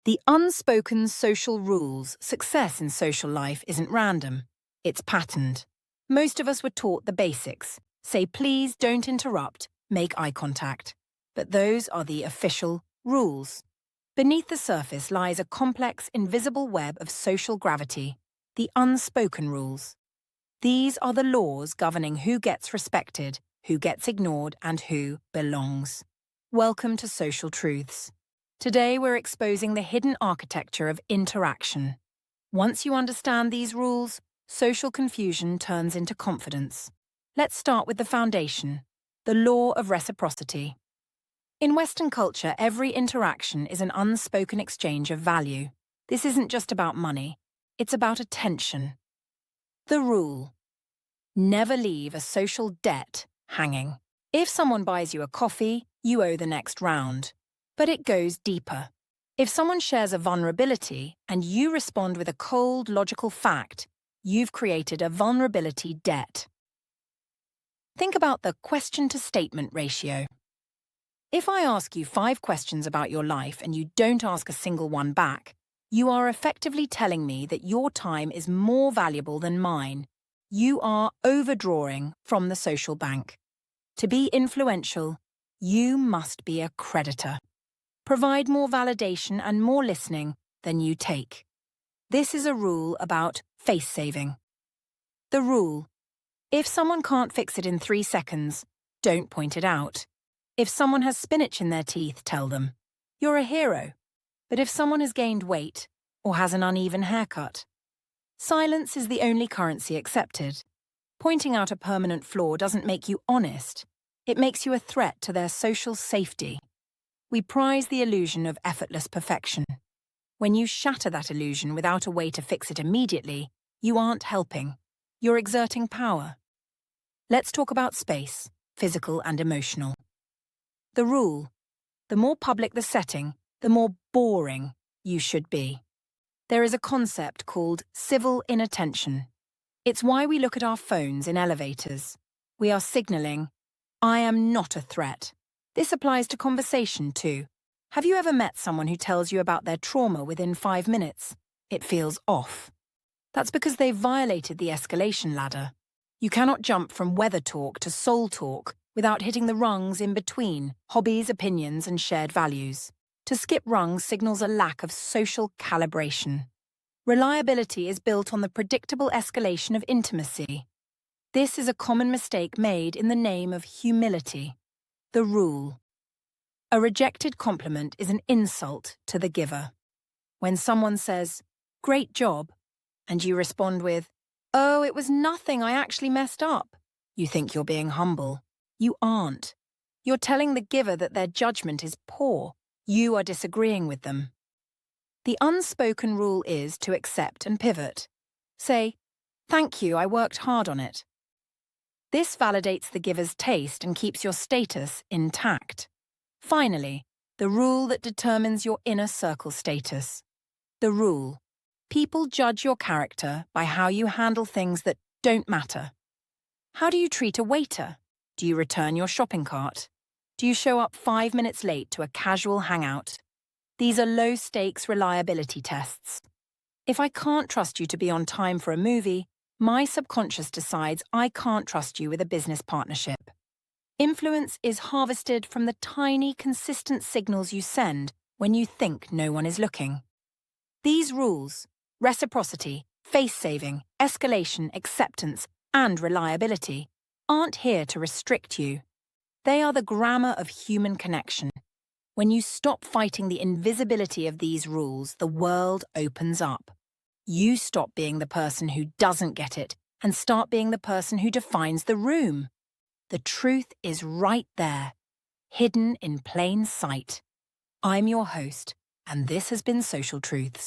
The unspoken social rules. Success in social life isn't random. It's patterned. Most of us were taught the basics. Say please, don't interrupt, make eye contact. But those are the official rules. Beneath the surface lies a complex, invisible web of social gravity, the unspoken rules. These are the laws governing who gets respected, who gets ignored, and who belongs. Welcome to Social Truths. Today we're exposing the hidden architecture of interaction. Once you understand these rules, social confusion turns into confidence. Let's start with the foundation, the law of reciprocity. In Western culture, every interaction is an unspoken exchange of value. This isn't just about money, it's about attention. The rule: never leave a social debt hanging. If someone buys you a coffee, you owe the next round. But it goes deeper. If someone shares a vulnerability and you respond with a cold, logical fact, you've created a vulnerability debt. Think about the question-to-statement ratio. If I ask you 5 questions about your life and you don't ask a single one back, you are effectively telling me that your time is more valuable than mine. You are overdrawing from the social bank. To be influential, you must be a creditor. Provide more validation and more listening than you take. This is a rule about face saving. The rule: if someone can't fix it in 3 seconds, don't point it out. If someone has spinach in their teeth, tell them. You're a hero. But if someone has gained weight or has an uneven haircut, silence is the only currency accepted. Pointing out a permanent flaw doesn't make you honest. It makes you a threat to their social safety. We prize the illusion of effortless perfection. When you shatter that illusion without a way to fix it immediately, you aren't helping. You're exerting power. Let's talk about space, physical and emotional. The rule: the more public the setting, the more boring you should be. There is a concept called civil inattention. It's why we look at our phones in elevators. We are signaling, I am not a threat. This applies to conversation too. Have you ever met someone who tells you about their trauma within 5 minutes? It feels off. That's because they've violated the escalation ladder. You cannot jump from weather talk to soul talk without hitting the rungs in between, hobbies, opinions, and shared values. To skip rungs signals a lack of social calibration. Reliability is built on the predictable escalation of intimacy. This is a common mistake made in the name of humility. The rule: a rejected compliment is an insult to the giver. When someone says, "Great job," and you respond with, "Oh, it was nothing, I actually messed up," you think you're being humble. You aren't. You're telling the giver that their judgment is poor. You are disagreeing with them. The unspoken rule is to accept and pivot. Say, "Thank you, I worked hard on it." This validates the giver's taste and keeps your status intact. Finally, the rule that determines your inner circle status. The rule: people judge your character by how you handle things that don't matter. How do you treat a waiter? Do you return your shopping cart? Do you show up 5 minutes late to a casual hangout? These are low-stakes reliability tests. If I can't trust you to be on time for a movie, my subconscious decides I can't trust you with a business partnership. Influence is harvested from the tiny, consistent signals you send when you think no one is looking. These rules: reciprocity, face-saving, escalation, acceptance, and reliability, aren't here to restrict you. They are the grammar of human connection. When you stop fighting the invisibility of these rules, the world opens up. You stop being the person who doesn't get it and start being the person who defines the room. The truth is right there, hidden in plain sight. I'm your host, and this has been Social Truths.